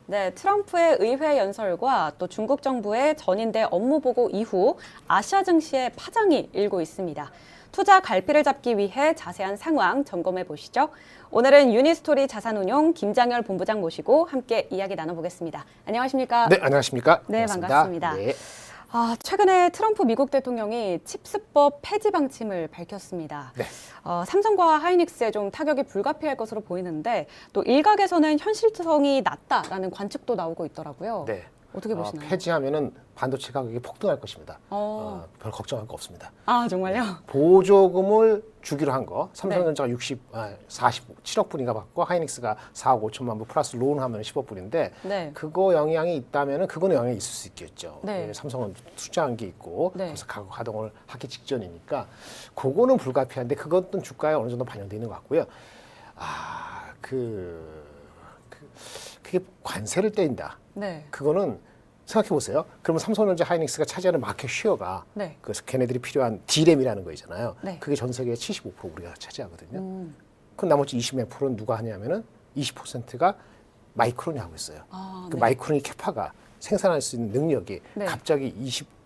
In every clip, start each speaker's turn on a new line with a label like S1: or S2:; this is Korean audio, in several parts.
S1: 네, 트럼프의 의회 연설과 또 중국 정부의 전인대 업무 보고 이후 아시아 증시에 파장이 일고 있습니다. 투자 갈피를 잡기 위해 자세한 상황 점검해 보시죠. 오늘은 유니스토리 자산운용 김장열 본부장 모시고 함께 이야기 나눠보겠습니다. 안녕하십니까?
S2: 네, 안녕하십니까?
S1: 네, 반갑습니다.
S2: 네.
S1: 최근에 트럼프 미국 대통령이 칩스법 폐지 방침을 밝혔습니다.
S2: 네.
S1: 삼성과 하이닉스에 좀 타격이 불가피할 것으로 보이는데 또 일각에서는 현실성이 낮다라는 관측도 나오고 있더라고요.
S2: 네.
S1: 어떻게 보시나요?
S2: 폐지하면은 반도체 가격이 폭등할 것입니다. 별 걱정할 거 없습니다.
S1: 아, 정말요?
S2: 보조금을 주기로 한 거, 삼성전자가 47억 불인가 받고 하이닉스가 4억 5천만 불 플러스 론하면 10억 불인데
S1: 네.
S2: 그거 영향이 있다면은 그거는 영향이 있을 수 있겠죠.
S1: 네.
S2: 삼성은 투자한 게 있고
S1: 네.
S2: 그래서 가동을 하기 직전이니까 그거는 불가피한데 그것도 주가에 어느 정도 반영되어 있는 것 같고요. 그게 관세를 떼인다.
S1: 네.
S2: 그거는 생각해 보세요. 그러면 삼성전자 하이닉스가 차지하는 마켓 쉐어가
S1: 네.
S2: 그래서 걔네들이 필요한 D램이라는 거 있잖아요.
S1: 네.
S2: 그게 전 세계의 75% 우리가 차지하거든요. 그럼 나머지 20몇 프로는 누가 하냐면은 20%가 마이크론이 하고 있어요. 그
S1: 네.
S2: 마이크론이 캐파가 생산할 수 있는 능력이
S1: 네.
S2: 갑자기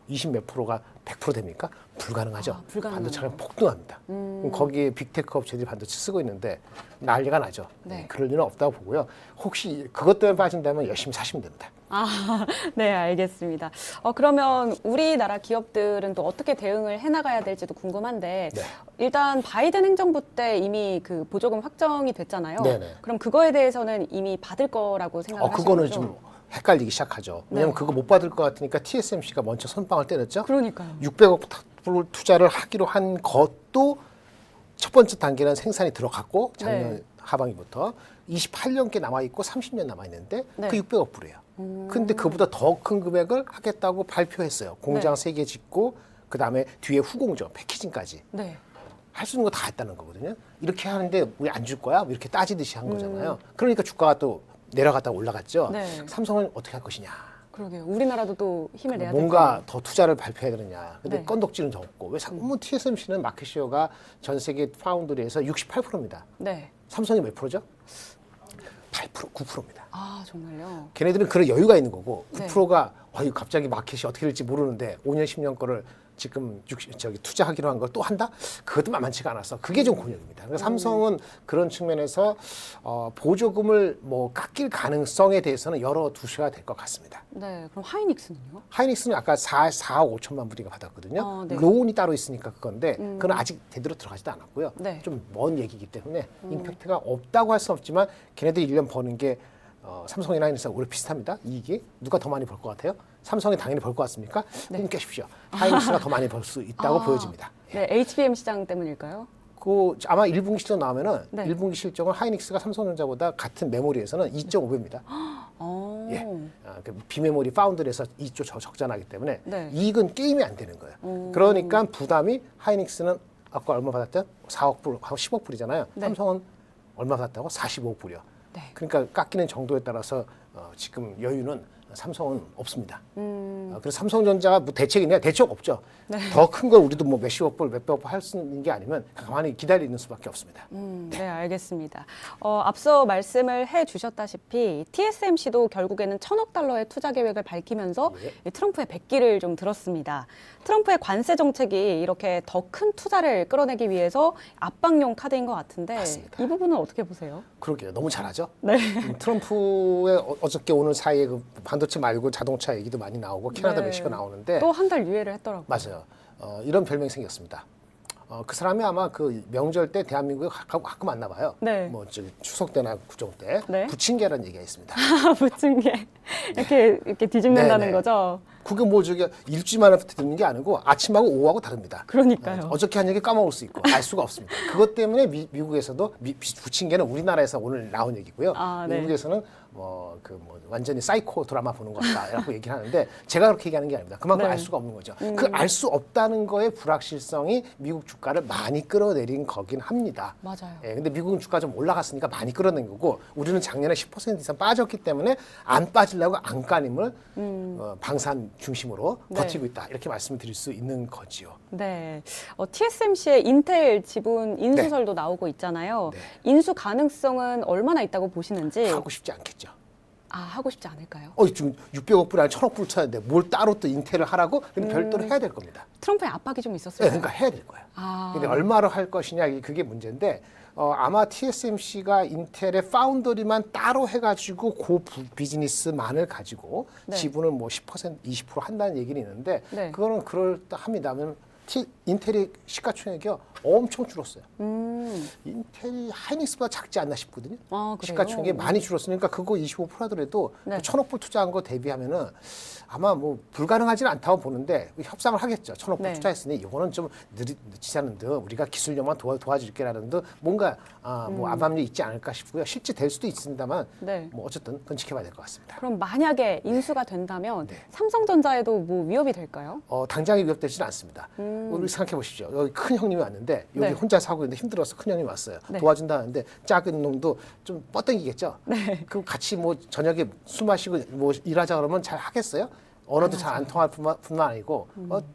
S2: 20몇 프로가 100% 됩니까? 불가능하죠.
S1: 불가능하네요.
S2: 반도체가 폭등합니다. 그럼 거기에 빅테크 업체들이 반도체 쓰고 있는데 난리가 나죠.
S1: 네.
S2: 그럴 일은 없다고 보고요. 혹시 그것 때문에 빠진다면 열심히 사시면 됩니다.
S1: 네, 알겠습니다. 그러면 우리나라 기업들은 또 어떻게 대응을 해나가야 될지도 궁금한데
S2: 네.
S1: 일단 바이든 행정부 때 이미 그 보조금 확정이 됐잖아요.
S2: 네네.
S1: 그럼 그거에 대해서는 이미 받을 거라고 생각하시는
S2: 그거는
S1: 거죠?
S2: 좀 헷갈리기 시작하죠. 왜냐하면
S1: 네.
S2: 그거 못 받을 것 같으니까 TSMC가 먼저 선빵을 때렸죠.
S1: 그러니까요.
S2: 600억 불 투자를 하기로 한 것도 첫 번째 단계는 생산이 들어갔고 작년
S1: 네.
S2: 하반기부터 28년께 남아있고 30년 남아있는데
S1: 네.
S2: 그 600억 불이에요. 근데 그보다 더 큰 금액을 하겠다고 발표했어요. 공장
S1: 네.
S2: 3개 짓고 그다음에 뒤에 후공정, 패키징까지.
S1: 네.
S2: 할 수 있는 거 다 했다는 거거든요. 이렇게 하는데 왜 안 줄 거야? 뭐 이렇게 따지듯이 한 거잖아요. 그러니까 주가가 또 내려갔다가 올라갔죠.
S1: 네.
S2: 삼성은 어떻게 할 것이냐.
S1: 그러게요. 우리나라도 또 힘을 내야 될
S2: 뭔가 더 투자를 발표해야 되느냐. 근데
S1: 네.
S2: 건덕지는 적고. 왜 TSMC는 마켓시어가 전 세계 파운드리에서 68%입니다.
S1: 네.
S2: 삼성이 몇 프로죠? 8%, 9%입니다.
S1: 아, 정말요?
S2: 걔네들은 그런 여유가 있는 거고
S1: 네.
S2: 9%가 갑자기 마켓이 어떻게 될지 모르는데 5년, 10년 거를 지금 투자하기로 한 걸 또 한다? 그것도 만만치가 않아서 그게 좀 곤욕입니다. 그러니까 삼성은 그런 측면에서 보조금을 뭐 깎일 가능성에 대해서는 열어두셔야 될 것 같습니다.
S1: 네. 그럼 하이닉스는요?
S2: 하이닉스는 아까 4억 5천만 불이가 받았거든요.
S1: 네.
S2: 론이 따로 있으니까 그건데 그건 아직 제대로 들어가지도 않았고요.
S1: 네.
S2: 좀 먼 얘기이기 때문에 임팩트가 없다고 할 수 없지만 걔네들이 1년 버는 게 삼성이나 하이닉스가 오히려 비슷합니다. 이익이 누가 더 많이 벌 것 같아요? 삼성이 당연히 벌 것 같습니까? 꿈 깨십시오. 하이닉스가 더 많이 벌 수 있다고 보여집니다.
S1: 네. HBM 시장 때문일까요?
S2: 아마 1분기 실적 나오면은
S1: 네.
S2: 1분기 실적은 하이닉스가 삼성전자보다 같은 메모리에서는 2.5배입니다. 예. 비메모리 파운드에서 2조 적자나기 때문에
S1: 네.
S2: 이익은 게임이 안 되는 거예요. 그러니까 부담이 하이닉스는 아까 얼마 받았죠? 4억 불, 10억 불이잖아요.
S1: 네.
S2: 삼성은 얼마 받았다고? 45억 불이요.
S1: 네.
S2: 그러니까 깎이는 정도에 따라서 지금 여유는 삼성은 없습니다. 그래서 삼성전자가 뭐 대책이 있냐? 대책 없죠.
S1: 네.
S2: 더 큰 걸 우리도 뭐 몇십억 불, 몇백억 불 할 수 있는 게 아니면 가만히 기다리는 수밖에 없습니다.
S1: 네, 알겠습니다. 앞서 말씀을 해주셨다시피 TSMC도 결국에는 1,000억 달러의 투자 계획을 밝히면서 이 트럼프의 백기를 좀 들었습니다. 트럼프의 관세 정책이 이렇게 더 큰 투자를 끌어내기 위해서 압박용 카드인 것 같은데
S2: 맞습니다.
S1: 이 부분은 어떻게 보세요?
S2: 그러게요. 너무 잘하죠.
S1: 네.
S2: 트럼프의 어저께 오늘 사이에 그 반도체 말고 자동차 얘기도 많이 나오고 캐나다
S1: 네.
S2: 멕시코 나오는데
S1: 또 한 달 유예를 했더라고요.
S2: 맞아요. 이런 별명이 생겼습니다. 그 사람이 아마 그 명절 때 대한민국에 가끔 왔나 봐요.
S1: 네.
S2: 뭐 추석 때나 구정 때
S1: 네.
S2: 부침개라는 얘기가 있습니다.
S1: 붙은 게 이렇게 뒤집는다는
S2: 네네.
S1: 거죠.
S2: 그게 뭐 일주일 만에 듣는 게 아니고 아침하고 오후하고 다릅니다.
S1: 그러니까요.
S2: 어저께 한 얘기 까먹을 수 있고 알 수가 없습니다. 그것 때문에 미국에서도 부침개는 우리나라에서 오늘 나온 얘기고요.
S1: 네.
S2: 미국에서는 완전히 사이코 드라마 보는 것 같다라고 얘기를 하는데 제가 그렇게 얘기하는 게 아닙니다. 그만큼
S1: 네.
S2: 알 수가 없는 거죠. 그 알 수 없다는 거의 불확실성이 미국 주가를 많이 끌어내린 거긴 합니다.
S1: 맞아요.
S2: 예, 근데 미국은 주가 좀 올라갔으니까 많이 끌어낸 거고 우리는 작년에 10% 이상 빠졌기 때문에 안 빠지려고 안간힘을 방산 중심으로
S1: 네.
S2: 버티고 있다. 이렇게 말씀을 드릴 수 있는 거지요.
S1: 네. TSMC의 인텔 지분 인수설도 나오고 있잖아요.
S2: 네.
S1: 인수 가능성은 얼마나 있다고 보시는지.
S2: 하고 싶지 않겠죠.
S1: 하고 싶지 않을까요?
S2: 지금 600억 불 아니 1,000억 불 쳐야 돼. 뭘 따로 또 인텔을 하라고? 근데 별도로 해야 될 겁니다.
S1: 트럼프의 압박이 좀
S2: 네,
S1: 있었어요.
S2: 그러니까 해야 될 거예요.
S1: 아.
S2: 근데 얼마로 할 것이냐 그게 문제인데 아마 TSMC가 인텔의 파운더리만 따로 해가지고 비즈니스만을 가지고
S1: 네.
S2: 지분을 뭐 10%, 20% 한다는 얘기는 있는데
S1: 네.
S2: 그거는 그럴듯합니다. 왜냐면 인텔의 시가총액이 엄청 줄었어요. 인텔이 하이닉스보다 작지 않나 싶거든요.
S1: 그래요?
S2: 시가총액이 많이 줄었으니까 그거 25% 하더라도
S1: 네.
S2: 1,000억 불 투자한 거 대비하면은 아마 뭐 불가능하지는 않다고 보는데 협상을 하겠죠. 1,000억 불
S1: 네.
S2: 투자했으니 이거는 좀 늦지 않은 듯 우리가 기술력만 도와줄게라는 듯 뭔가 뭐 암암리 있지 않을까 싶고요. 실제 될 수도 있습니다만
S1: 네.
S2: 뭐 어쨌든 그건 지켜봐야 될 것 같습니다.
S1: 그럼 만약에 인수가 된다면
S2: 네.
S1: 삼성전자에도 뭐 위협이 될까요?
S2: 당장에 위협되지는 않습니다. 우리 생각해 보십시오. 여기 큰 형님이 왔는데 여기
S1: 네.
S2: 혼자 사고 있는데 힘들어서 큰 형님이 왔어요.
S1: 네.
S2: 도와준다 하는데 작은 놈도 좀 뻗당기겠죠.
S1: 네.
S2: 그럼 같이 뭐 저녁에 술 마시고 뭐 일하자 그러면 잘 하겠어요? 언어도 잘 안 통할 뿐만 아니고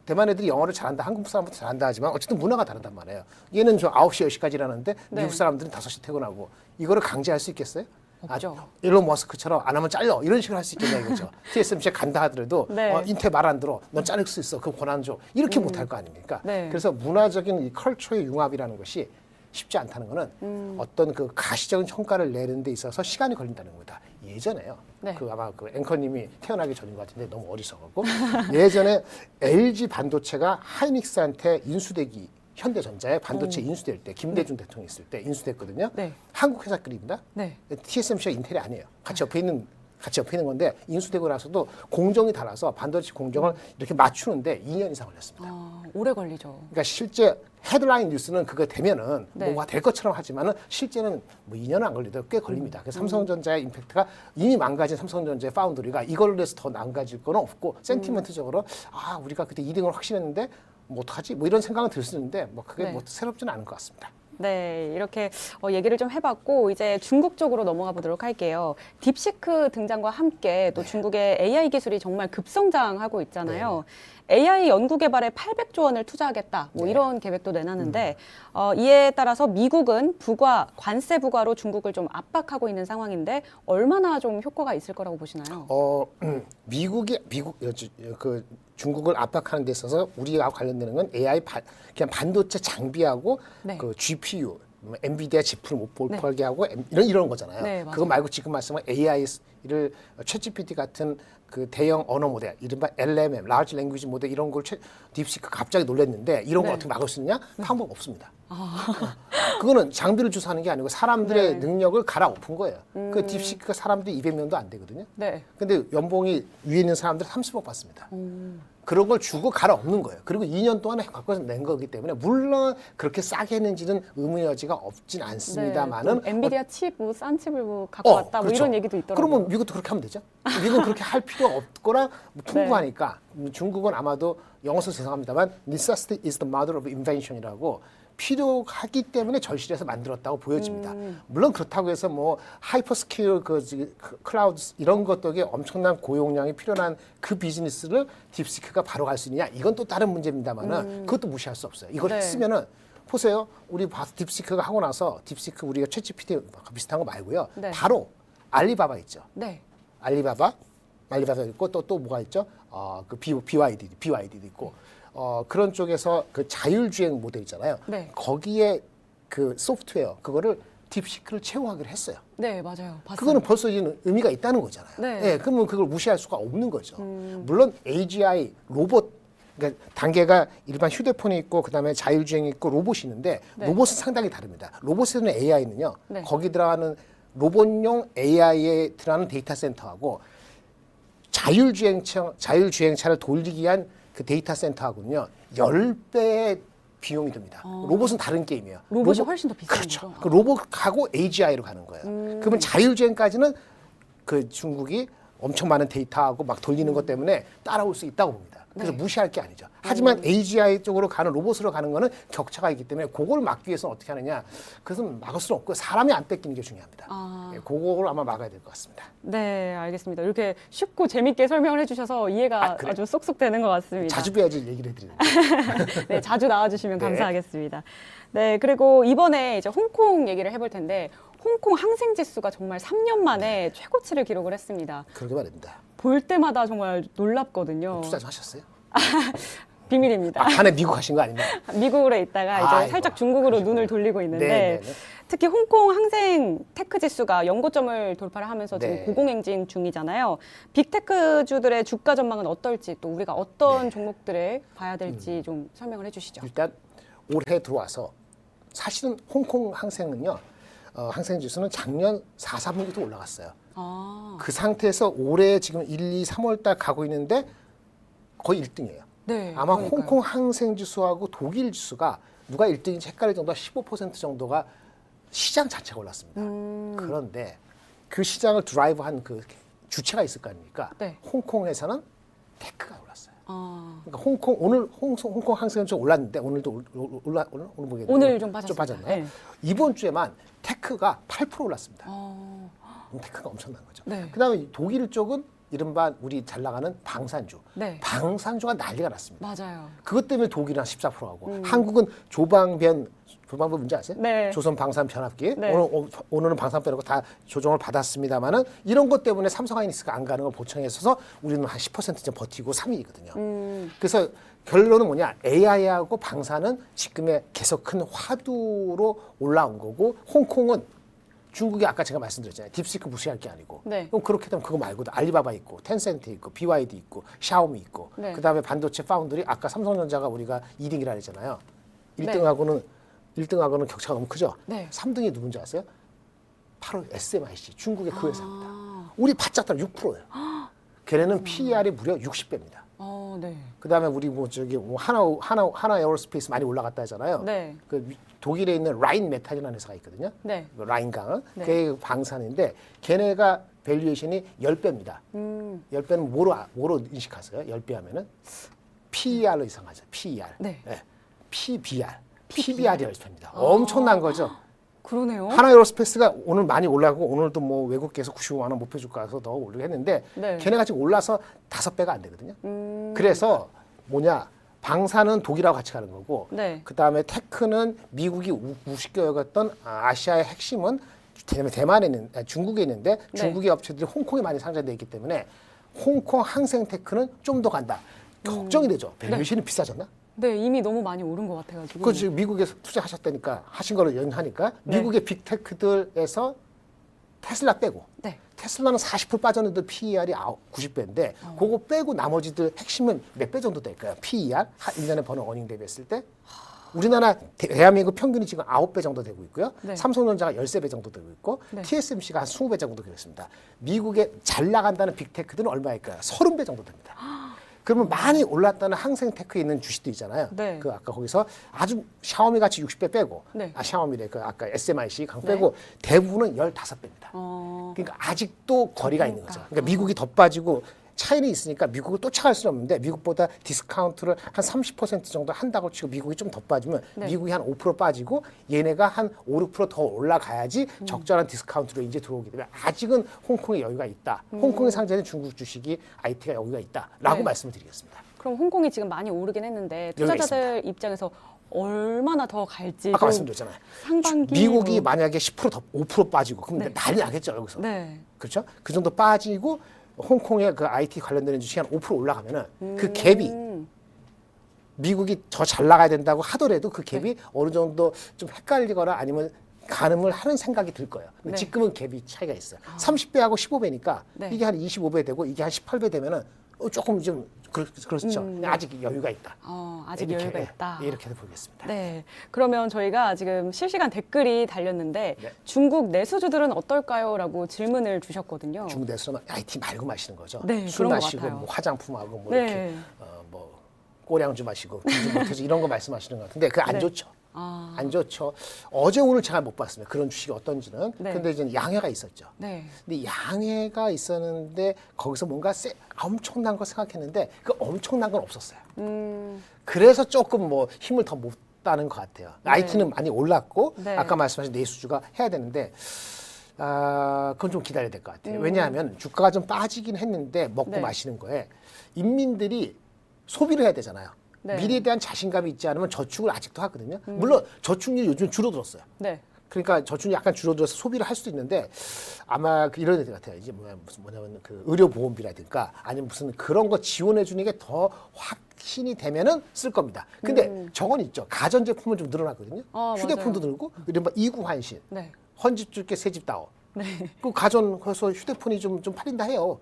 S2: 대만 애들이 영어를 잘한다, 한국 사람부터 잘한다 하지만 어쨌든 문화가 다르단 말이에요. 얘는 저 9시, 10시까지 일하는데
S1: 네.
S2: 미국 사람들은 5시 퇴근하고 이거를 강제할 수 있겠어요?
S1: 없죠.
S2: 일론 머스크처럼 안 하면 잘려 이런 식으로 할 수 있겠냐 이거죠. TSMC에 간다 하더라도
S1: 네.
S2: 인텔 말 안 들어, 넌 자를 수 있어, 그 권한 줘 이렇게 못 할 거 아닙니까?
S1: 네.
S2: 그래서 문화적인 이 컬처의 융합이라는 것이 쉽지 않다는 거는 어떤 그 가시적인 성과를 내는 데 있어서 시간이 걸린다는 겁니다. 예전에요.
S1: 네.
S2: 그 아마 그 앵커님이 태어나기 전인 것 같은데 너무 어리석었고 예전에 LG 반도체가 하이닉스한테 인수되기 현대전자에 반도체 인수될 때 김대중 대통령이 있을 때 인수됐거든요.
S1: 네.
S2: 한국 회사급입니다.
S1: 네.
S2: TSMC가 인텔이 아니에요. 같이 옆에 있는 건데 인수되고 나서도 공정이 달라서 반도체 공정을 이렇게 맞추는데 2년 이상 걸렸습니다.
S1: 오래 걸리죠.
S2: 그러니까 실제 헤드라인 뉴스는 그거 되면은
S1: 네.
S2: 뭐가 될 것처럼 하지만은 실제는 뭐 2년은 안 걸리더라도 꽤 걸립니다. 그래서 삼성전자의 임팩트가 이미 망가진 삼성전자의 파운드리가 이걸로 해서 더 망가질 건 없고 센티멘트적으로 우리가 그때 2등을 확신했는데 뭐 어떡하지? 뭐 이런 생각은 들 수 있는데 뭐 그게
S1: 네.
S2: 뭐 새롭지는 않은 것 같습니다.
S1: 네, 이렇게 얘기를 좀 해봤고 이제 중국 쪽으로 넘어가 보도록 할게요. 딥시크 등장과 함께 또 중국의 AI 기술이 정말 급성장하고 있잖아요. AI 연구 개발에 800조 원을 투자하겠다. 뭐
S2: 네.
S1: 이런 계획도 내놨는데 이에 따라서 미국은 관세 부과로 중국을 좀 압박하고 있는 상황인데 얼마나 좀 효과가 있을 거라고 보시나요?
S2: 그 중국을 압박하는 데 있어서 우리가 관련되는 건 AI 그냥 반도체 장비하고
S1: 네.
S2: 그 GPU, 엔비디아 지프를 못
S1: 네.
S2: 벌게 하고 이런 거잖아요.
S1: 네, 맞아요.
S2: 그거 말고 지금 말씀한 AI를 챗GPT 같은 그 대형 언어 모델, 이른바 LLM, 라지 랭귀지 모델 이런 걸 딥시크 갑자기 놀랬는데 이런 걸
S1: 네.
S2: 어떻게 막을 수 있냐? 방법 없습니다. 그거는 장비를 주사하는 게 아니고 사람들의
S1: 네.
S2: 능력을 갈아엎은 거예요. 그 딥시크가 사람들이 200명도 안 되거든요.
S1: 네.
S2: 근데 연봉이 위에 있는 사람들 30억 받습니다. 그런 걸 주고 갈아엎는 거예요. 그리고 2년 동안에 바꿔서 낸 거기 때문에 물론 그렇게 싸게 했는지는 의문의 여지가 없진 않습니다만은
S1: 네. 엔비디아 칩, 싼 칩을 갖고 왔다. 뭐 이런 얘기도 있더라고요.
S2: 그러면 미국도 그렇게 하면 되죠. 미국은 그렇게 할 필요가 없거나 뭐 풍부하니까 중국은 아마도 영어서 죄송합니다만 necessity is the mother of invention이라고 필요하기 때문에 절실해서 만들었다고 보여집니다. 물론 그렇다고 해서 뭐 하이퍼스케일 클라우드 이런 것들에 엄청난 고용량이 필요한 그 비즈니스를 딥시크가 바로 갈 수 있느냐 이건 또 다른 문제입니다만은 그것도 무시할 수 없어요. 이걸
S1: 네.
S2: 했으면은 보세요. 우리 딥시크가 하고 나서 딥시크 우리가 챗GPT 비슷한 거 말고요.
S1: 네.
S2: 바로 알리바바 있죠.
S1: 네.
S2: 알리바바 있고 또 뭐가 있죠? 그 BYD도 있고 그런 쪽에서 그 자율주행 모델 있잖아요.
S1: 네.
S2: 거기에 그 소프트웨어 그거를 딥시크를 채용하기로 했어요.
S1: 네, 맞아요. 봤어요.
S2: 그거는 벌써 이제는 의미가 있다는 거잖아요.
S1: 네.
S2: 그러면 그걸 무시할 수가 없는 거죠. 물론 AGI 로봇 그러니까 단계가 일반 휴대폰이 있고 그다음에 자율주행이 있고 로봇이 있는데
S1: 네.
S2: 로봇은 상당히 다릅니다. 로봇에는 AI는요.
S1: 네. 거기
S2: 거기 들어가는 로봇용 AI에 들어가는 데이터 센터하고 자율주행차를 돌리기 위한 그 데이터 센터하고는요 10배의 비용이 듭니다. 로봇은 다른 게임이에요.
S1: 로봇이 훨씬 더 비싼
S2: 그렇죠.
S1: 거죠?
S2: 그 로봇하고 AGI로 가는 거예요. 그러면 자율주행까지는 그 중국이 엄청 많은 데이터하고 막 돌리는 것 때문에 따라올 수 있다고 봅니다. 그래서
S1: 네.
S2: 무시할 게 아니죠. 하지만 AGI 쪽으로 가는 로봇으로 가는 거는 격차가 있기 때문에 그걸 막기 위해서는 어떻게 하느냐. 그것은 막을 수는 없고 사람이 안 뺏기는 게 중요합니다. 그걸 아마 막아야 될 것 같습니다.
S1: 네, 알겠습니다. 이렇게 쉽고 재밌게 설명을 해주셔서 이해가
S2: 그래요?
S1: 아주 쏙쏙 되는 것 같습니다.
S2: 자주 뵈야지 얘기를 해드리는데.
S1: 네, 자주 나와주시면
S2: 네.
S1: 감사하겠습니다. 네, 그리고 이번에 이제 홍콩 얘기를 해볼 텐데, 홍콩 항생 지수가 정말 3년 만에 최고치를 기록을 했습니다.
S2: 그러게 말입니다.
S1: 볼 때마다 정말 놀랍거든요.
S2: 투자 좀 하셨어요?
S1: 비밀입니다.
S2: 막판에 미국 하신 거 아닙니까?
S1: 미국으로 있다가 이제
S2: 아이고,
S1: 살짝 중국으로
S2: 그러시구나.
S1: 눈을 돌리고 있는데
S2: 네네네.
S1: 특히 홍콩 항생 테크 지수가 연고점을 돌파를 하면서 지금
S2: 네.
S1: 고공행진 중이잖아요. 빅테크주들의 주가 전망은 어떨지 또 우리가 어떤
S2: 네.
S1: 종목들을 봐야 될지 좀 설명을 해주시죠.
S2: 일단 올해 들어와서 사실은 홍콩 항생은요. 항생 지수는 작년 4, 3분기도 올라갔어요.
S1: 아,
S2: 그 상태에서 올해 지금 1, 2, 3월 달 가고 있는데 거의 1등이에요.
S1: 네.
S2: 아마
S1: 그러니까요.
S2: 홍콩 항생 지수하고 독일 지수가 누가 1등인지 헷갈릴 정도가 15% 정도가 시장 자체가 올랐습니다. 그런데 그 시장을 드라이브한 그 주체가 있을 거 아닙니까?
S1: 네.
S2: 홍콩에서는 테크가 올랐어요.
S1: 아,
S2: 그러니까 홍콩 항생은 좀 올랐는데 오늘도 오늘 보겠는데
S1: 오늘 좀 빠졌습니다.
S2: 빠졌나요?
S1: 네.
S2: 이번 주에만 테크가 8% 올랐습니다.
S1: 어,
S2: 테크가 엄청난 거죠.
S1: 네.
S2: 그다음에 독일 쪽은 이른바 우리 잘 나가는 방산주.
S1: 네.
S2: 방산주가 난리가 났습니다.
S1: 맞아요.
S2: 그것 때문에 독일은 한 14%하고 한국은 조방변 문제 아세요?
S1: 네.
S2: 조선 방산 변압기.
S1: 네.
S2: 오늘은 방산 빼놓고 다 조정을 받았습니다만은 이런 것 때문에 삼성하이닉스가 안 가는 걸 보청했어서 우리는 한 10%좀 버티고 3위거든요. 그래서 결론은 뭐냐? AI하고 방산은 지금의 계속 큰 화두로 올라온 거고 홍콩은 중국이 아까 제가 말씀드렸잖아요. 딥시크 무시할 게 아니고.
S1: 네.
S2: 그럼 그렇게 되면 그거 말고도 알리바바 있고, 텐센트 있고, BYD 있고, 샤오미 있고,
S1: 네.
S2: 그다음에 반도체 파운드리 아까 삼성전자가 우리가 2등이라 했잖아요.
S1: 네.
S2: 1등하고는 격차가 너무 크죠.
S1: 네.
S2: 3등이 누군지 아세요? 바로 SMIC 중국의 그 회사입니다.
S1: 아,
S2: 우리 바짝 따라 6%예요. 걔네는 PER이 무려 60배입니다.
S1: 네.
S2: 그다음에 우리 하나 에어로스페이스 많이 올라갔다 하잖아요.
S1: 네.
S2: 독일에 있는 라인 메탈이라는 회사가 있거든요.
S1: 네.
S2: 라인강.
S1: 네.
S2: 그게 방산인데 걔네가 밸류에이션이 10배입니다. 10배는 뭐로 인식하세요? 10배 하면은 PER로 이상하죠. PER.
S1: 네.
S2: PBR. PBR이 10배입니다. 엄청난 거죠.
S1: 그러네요.
S2: 하나 에어로스페이스가 오늘 많이 올라가고 오늘도 뭐 외국계에서 95만 원 목표 주가 가서 더 오르게 했는데
S1: 네.
S2: 걔네가 지금 올라서 5배가 안 되거든요. 그래서 방산은 독일하고 같이 가는 거고
S1: 네.
S2: 그다음에 테크는 미국이 우습게 여겼던 아시아의 핵심은 대만에 있는 중국에 있는데
S1: 네.
S2: 중국의 업체들이 홍콩에 많이 상장돼 있기 때문에 홍콩 항생 테크는 좀 더 간다. 걱정이 되죠. 밸류에이션이 비싸졌나?
S1: 네, 이미 너무 많이 오른 것 같아가지고.
S2: 그 지금 미국에서 투자하셨다니까 하신 거를 연하니까
S1: 네.
S2: 미국의 빅테크들에서 테슬라 빼고
S1: 네.
S2: 테슬라는 40% 빠졌는데 PER이 90배인데 그거 빼고 나머지들 핵심은 몇 배 정도 될까요? PER 1년에 버는 어닝 대비했을 때 우리나라 대한민국 평균이 지금 9배 정도 되고 있고요.
S1: 네.
S2: 삼성전자가 13배 정도 되고 있고
S1: 네.
S2: TSMC가 한 20배 정도 되고 있습니다. 미국에 잘 나간다는 빅테크들은 얼마일까요? 30배 정도 됩니다. 그러면 많이 올랐다는 항생테크에 있는 주식도 있잖아요.
S1: 네.
S2: 그 아까 거기서 아주 샤오미 같이 60배 빼고,
S1: 네.
S2: 샤오미래 그 아까 SMIC 강
S1: 네.
S2: 빼고 대부분은 15배입니다. 그러니까 아직도 거리가 있는 거죠. 그러니까 미국이 더 빠지고 차이는 있으니까 미국을 쫓아갈 수는 없는데 미국보다 디스카운트를 한 30% 정도 한다고 치고 미국이 좀 더 빠지면
S1: 네.
S2: 미국이 한 5% 빠지고 얘네가 한 5, 6%더 올라가야지 적절한 디스카운트로 이제 들어오기 때문에 아직은 홍콩에 여유가 있다. 홍콩에 상장된 중국 주식이 IT가 여유가 있다라고
S1: 네.
S2: 말씀을 드리겠습니다.
S1: 그럼 홍콩이 지금 많이 오르긴 했는데
S2: 여유가
S1: 투자자들 입장에서 얼마나 더 갈지
S2: 아까
S1: 좀
S2: 말씀드렸잖아요.
S1: 상반기
S2: 미국이 만약에 10% 5% 빠지고 그럼
S1: 네.
S2: 난리 나겠죠 여기서.
S1: 네.
S2: 그렇죠? 그 정도 빠지고 홍콩의 그 IT 관련되는 주식이 한 5% 올라가면은 그 갭이 미국이 더 잘 나가야 된다고 하더라도 그 갭이 어느 정도 좀 헷갈리거나 아니면 가늠을 하는 생각이 들 거예요. 근데
S1: 네.
S2: 지금은 갭이 차이가 있어요. 30배하고 15배니까
S1: 네.
S2: 이게 한 25배 되고 이게 한 18배 되면은 조금 좀 그렇죠. 아직 여유가 있다.
S1: 아직
S2: 이렇게,
S1: 여유가 있다.
S2: 이렇게 보겠습니다.
S1: 네. 그러면 저희가 지금 실시간 댓글이 달렸는데
S2: 네.
S1: 중국 내수주들은 어떨까요? 라고 질문을 주셨거든요.
S2: 중국 내수는 IT 말고 마시는 거죠.
S1: 네,
S2: 술
S1: 그런 것
S2: 마시고
S1: 같아요.
S2: 뭐 화장품하고 뭐
S1: 네.
S2: 이렇게 뭐 꼬량주 마시고 금주 못해서 이런 거 말씀하시는 것 같은데 그거 안
S1: 네.
S2: 좋죠.
S1: 아,
S2: 안 좋죠. 어제 오늘 제가 못 봤습니다. 그런 주식이 어떤지는.
S1: 네.
S2: 근데 이제 양해가 있었죠.
S1: 네.
S2: 근데 양해가 있었는데 거기서 뭔가 엄청난 거 생각했는데 그 엄청난 건 없었어요. 그래서 조금 뭐 힘을 더 못 따는 것 같아요. IT는 많이 올랐고
S1: 네.
S2: 아까 말씀하신 내수주가 해야 되는데 그건 좀 기다려야 될 것 같아요. 왜냐하면 주가가 좀 빠지긴 했는데 먹고
S1: 네.
S2: 마시는 거에 인민들이 소비를 해야 되잖아요.
S1: 네.
S2: 미래에 대한 자신감이 있지 않으면 저축을 아직도 하거든요. 물론 저축률이 요즘 줄어들었어요.
S1: 네.
S2: 그러니까 저축이 약간 줄어들어서 소비를 할 수도 있는데 아마 이런 애 같아요. 이제 뭐냐면 그 의료보험비라든가 아니면 무슨 그런 거 지원해 주는 게 더 확신이 되면은 쓸 겁니다. 근데 저건 있죠. 가전제품은 좀 늘어났거든요. 휴대폰도
S1: 맞아요.
S2: 늘고 이른바 이구환신,
S1: 네.
S2: 헌집 줄게 새집 다오.
S1: 네.
S2: 그 가전 그래서 휴대폰이 좀 팔린다 해요.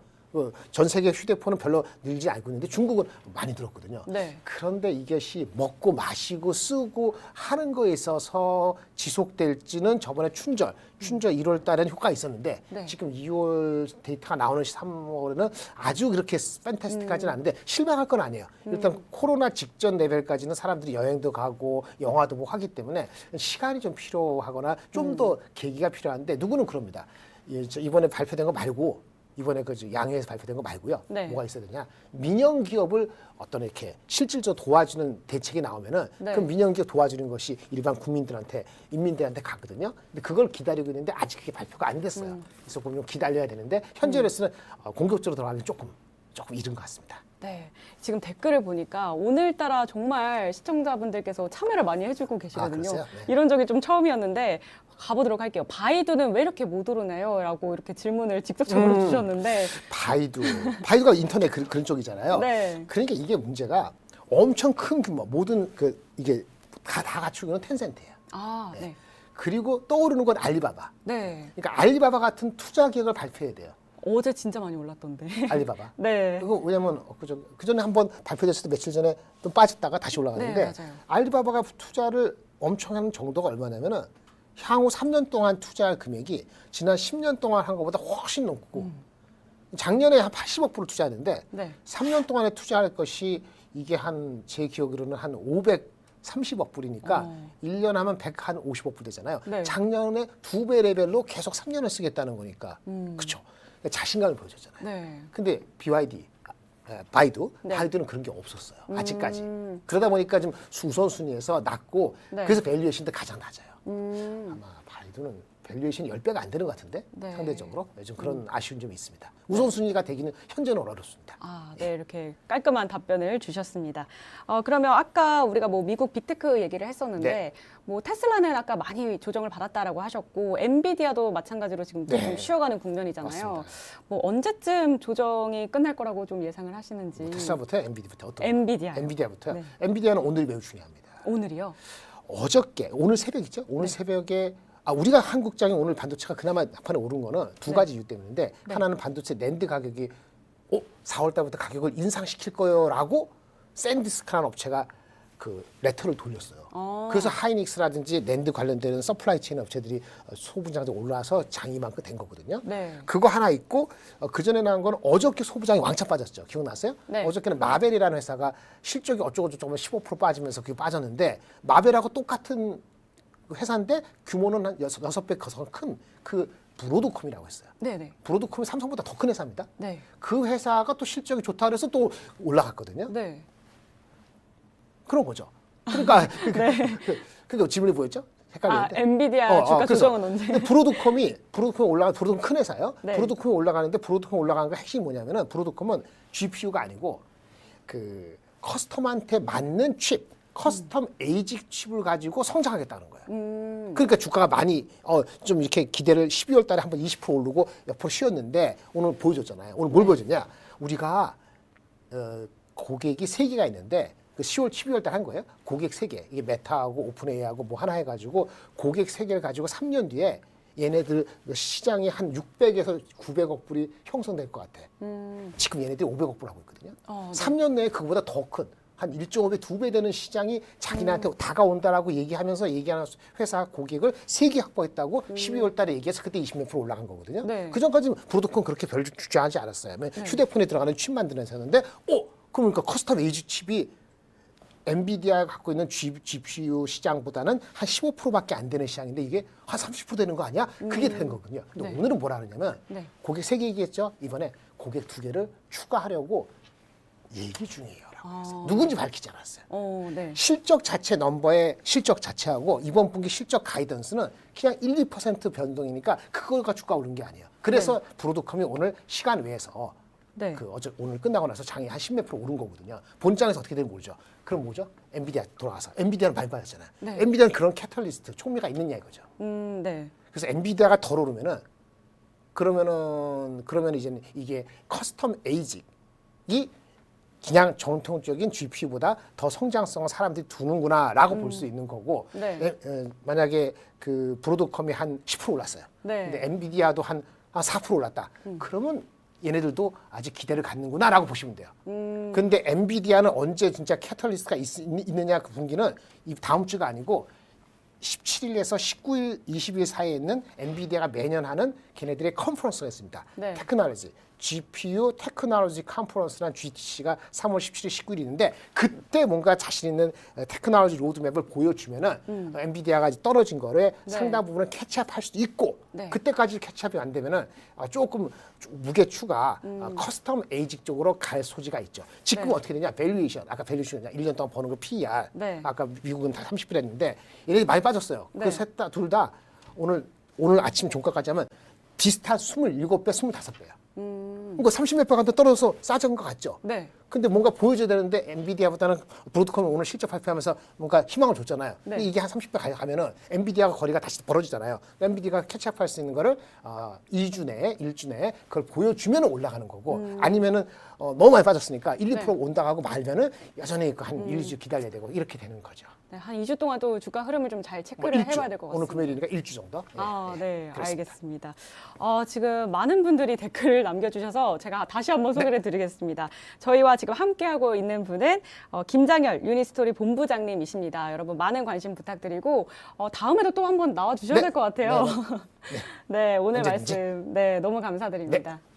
S2: 전 세계 휴대폰은 별로 늘지 않고 있는데 중국은 많이 늘었거든요.
S1: 네.
S2: 그런데 이것이 먹고 마시고 쓰고 하는 거에 있어서 지속될지는 저번에 춘절 1월 달에는 효과가 있었는데
S1: 네.
S2: 지금 2월 데이터가 나오는 3월에는 아주 그렇게 팬타스틱하지는 않은데 실망할 건 아니에요. 일단 코로나 직전 레벨까지는 사람들이 여행도 가고 영화도 보고 하기 때문에 시간이 좀 필요하거나 좀 더 계기가 필요한데 누구는 그럽니다. 이번에 발표된 거 말고 이번에 그 양해에서 발표된 거 말고요.
S1: 네.
S2: 뭐가 있어야 되냐? 민영 기업을 어떤 이렇게 실질적으로 도와주는 대책이 나오면은
S1: 네.
S2: 그 민영 기업 도와주는 것이 일반 국민들한테 인민들한테 가거든요. 근데 그걸 기다리고 있는데 아직 그게 발표가 안 됐어요. 그래서 보면 기다려야 되는데 현재로서는 공격적으로 들어가기 조금 이른 것 같습니다.
S1: 네. 지금 댓글을 보니까 오늘따라 정말 시청자분들께서 참여를 많이 해주고 계시거든요.
S2: 그러세요? 네.
S1: 이런 적이 좀 처음이었는데 가보도록 할게요. 바이두는 왜 이렇게 못 오르나요? 라고 이렇게 질문을 직접적으로 주셨는데.
S2: 바이두가 인터넷 그런 쪽이잖아요.
S1: 네.
S2: 그러니까 이게 문제가 엄청 큰 규모 모든 이게 다 갖추고 있는 텐센트예요.
S1: 아, 네.
S2: 그리고 떠오르는 건 알리바바.
S1: 네.
S2: 그러니까 알리바바 같은 투자 계획을 발표해야 돼요.
S1: 어제 진짜 많이 올랐던데.
S2: 알리바바.
S1: 네.
S2: 그거 왜냐면 그 전에 한번 발표됐을 때 며칠 전에 좀 빠졌다가 다시 올라가는데
S1: 네, 맞아요.
S2: 알리바바가 투자를 엄청 하는 정도가 얼마냐면은 향후 3년 동안 투자할 금액이 지난 10년 동안 한 것보다 훨씬 높고 작년에 한 80억 불을 투자했는데
S1: 네.
S2: 3년 동안에 투자할 것이 이게 제 기억으로는 한 530억 불이니까 1년 하면 150억 불 되잖아요.
S1: 네.
S2: 작년에 2배 레벨로 계속 3년을 쓰겠다는 거니까. 그렇죠. 자신감을 보여줬잖아요.
S1: 네.
S2: 근데 바이두는 그런 게 없었어요. 아직까지. 그러다 보니까 좀 우선순위에서 낮고
S1: 네.
S2: 그래서 밸류에이션도 가장 낮아요.
S1: 음.
S2: 아마 바이두는 밸류에이션이 10배가 안 되는 것 같은데
S1: 네.
S2: 상대적으로 좀 그런 아쉬운 점이 있습니다. 우선순위가 되기는 현재는 어렵습니다.
S1: 아, 네, 이렇게 깔끔한 답변을 주셨습니다. 그러면 아까 우리가 뭐 미국 빅테크 얘기를 했었는데,
S2: 네.
S1: 뭐 테슬라는 아까 많이 조정을 받았다라고 하셨고, 엔비디아도 마찬가지로 지금
S2: 네.
S1: 좀 쉬어가는 국면이잖아요.
S2: 맞습니다.
S1: 뭐 언제쯤 조정이 끝날 거라고 좀 예상을 하시는지.
S2: 테슬라부터 엔비디아부터 어떤
S1: 엔비디아.
S2: 엔비디아부터요.
S1: 네.
S2: 엔비디아는 오늘이 매우 중요합니다.
S1: 오늘이요?
S2: 오늘 새벽이죠. 오늘 새벽에 우리가 한국장이 오늘 반도체가 그나마 한판에 오른 거는 두 가지 이유 때문인데 하나는 반도체 낸드 가격이 4월 달부터 가격을 인상시킬 거요라고 샌디스크라는 업체가 그 레터를 돌렸어요. 그래서 하이닉스라든지 낸드 관련되는 서플라이 체인 업체들이 소부장도 올라와서 장이 만큼 된 거거든요.
S1: 네.
S2: 그거 하나 있고 그 전에 나온 거는 어저께 소부장이 왕창 빠졌죠. 기억나세요?
S1: 네.
S2: 어저께는 마벨이라는 회사가 실적이 어쩌고저쩌고 15% 빠지면서 그게 빠졌는데 마벨하고 똑같은 회사인데 규모는 한 6배 큰 그 브로드콤이라고 했어요.
S1: 네네.
S2: 브로드콤이 삼성보다 더 큰 회사입니다.
S1: 네.
S2: 그 회사가 또 실적이 좋다 그래서 또 올라갔거든요.
S1: 네.
S2: 그런 거죠. 그러니까 그러니까 질문이 뭐였죠? 헷갈리는데.
S1: 엔비디아 주가
S2: 그래서
S1: 조정은 언제?
S2: 근데 브로드콤 큰 회사예요.
S1: 네.
S2: 브로드콤이 올라가는데 브로드콤 올라가는 거 핵심이 뭐냐면은 브로드콤은 GPU가 아니고 그 커스텀한테 맞는 칩, 커스텀 에이직 칩을 가지고 성장하겠다는 거예요. 그러니까 주가가 많이 좀 이렇게 기대를 12월 달에 한번 20% 오르고 옆으로 쉬었는데 오늘 보여줬잖아요. 오늘 뭘 보여줬냐? 우리가 고객이 3개가 있는데 그 12월 달 한 거예요. 고객 3개. 이게 메타하고 오픈AI하고 뭐 하나 해가지고 고객 3개를 가지고 3년 뒤에 얘네들 시장이 한 600에서 900억 불이 형성될 것 같아. 지금 얘네들이 500억 불 하고 있거든요.
S1: 네.
S2: 3년 내에 그거보다 더 큰 한 1.5배, 2배 되는 시장이 자기네한테 다가온다라고 얘기하는 회사 고객을 3개 확보했다고 12월 달에 얘기해서 그때 20몇 % 올라간 거거든요.
S1: 네.
S2: 그 전까지는 브로드콤 그렇게 별 주저하지 않았어요. 휴대폰에 들어가는 칩 만드는 회사였는데 그러니까 커스텀 에이지 칩이 엔비디아가 갖고 있는 GPU 시장보다는 한 15%밖에 안 되는 시장인데 이게 한 30% 되는 거 아니야? 그게 되는 거거든요. 근데
S1: 네.
S2: 오늘은 뭐라 그러냐면
S1: 네.
S2: 고객 3개 얘기했죠. 이번에 고객 2개를 추가하려고 얘기 중이에요. 라고 했어요. 누군지 밝히지 않았어요.
S1: 네.
S2: 실적 자체 넘버의 실적 자체하고 이번 분기 실적 가이던스는 그냥 1, 2% 변동이니까 그걸가 주가 오른 게 아니에요. 그래서 브로드컴이 오늘 시간 외에서
S1: 네.
S2: 그 오늘 끝나고 나서 장이 한 10몇 프로 오른 거거든요. 본장에서 어떻게 되는지 모르죠. 그럼 뭐죠? 엔비디아 돌아가서 엔비디아는 많이 빠졌잖아요.
S1: 네.
S2: 엔비디아는 그런 캐탈리스트 촉매가 있느냐 이거죠.
S1: 네.
S2: 그래서 엔비디아가 덜 오르면은 그러면 이제는 이게 커스텀 에이직이 그냥 정통적인 GPU보다 더 성장성을 사람들이 두는구나라고 볼 수 있는 거고
S1: 네.
S2: 만약에 그 브로드컴이 한 10% 올랐어요.
S1: 네.
S2: 근데 엔비디아도 한 4% 올랐다. 그러면 얘네들도 아직 기대를 갖는구나라고 보시면 돼요. 근데 엔비디아는 언제 진짜 캐탈리스트가 있느냐 그 분기는 이 다음 주가 아니고 17일에서 19일, 20일 사이에 있는 엔비디아가 매년 하는 걔네들의 컨퍼런스가 있습니다.
S1: 네.
S2: 테크놀로지, GPU 테크놀로지 컨퍼런스란 GTC가 3월 17일, 19일이 있는데 그때 뭔가 자신 있는 테크놀로지 로드맵을 보여주면은 엔비디아가 떨어진 거를
S1: 네.
S2: 상당 부분은 캐치업할 수도 있고
S1: 네.
S2: 그때까지 캐치업이 안 되면은 조금 무게추가 커스텀 에이직 쪽으로 갈 소지가 있죠. 지금
S1: 네.
S2: 어떻게 되냐? 밸류에이션. 아까 밸류에이션 1년 동안 버는 거 PER.
S1: 네.
S2: 아까 미국은 다 30배 했는데 얘네들이 많이 빠졌어요.
S1: 네.
S2: 그 셋 다 둘 다 오늘 아침 종가까지 하면 비슷한 27배, 25배예요. 그러니까 30몇 배가 떨어져서 싸진 것 같죠.
S1: 네.
S2: 근데 뭔가 보여줘야 되는데 엔비디아보다는 브로드컴이 오늘 실적 발표하면서 뭔가 희망을 줬잖아요.
S1: 네.
S2: 근데 이게 한 30배 가면은 엔비디아가 거리가 다시 벌어지잖아요. 엔비디아가 캐치업할 수 있는 거를 2주 내에, 1주 내에 그걸 보여주면 올라가는 거고 아니면은 너무 많이 빠졌으니까 1, 2%
S1: 네.
S2: 온다 하고 말면은 여전히 한 1, 2주 기다려야 되고 이렇게 되는 거죠.
S1: 네, 한 2주 동안 또 주가 흐름을 좀 잘 체크를
S2: 일주.
S1: 해봐야 될 것 같습니다.
S2: 오늘 금요일이니까 1주 정도.
S1: 네,
S2: 그렇습니다.
S1: 알겠습니다. 지금 많은 분들이 댓글을 남겨주셔서 제가 다시 한번 소개를 드리겠습니다. 저희와 지금 함께하고 있는 분은 김장열 유니스토리 본부장님이십니다. 여러분 많은 관심 부탁드리고 다음에도 또 한번 나와주셔야
S2: 네.
S1: 될 것 같아요.
S2: 네,
S1: 네, 오늘
S2: 언제든지.
S1: 말씀 너무 감사드립니다.
S2: 네.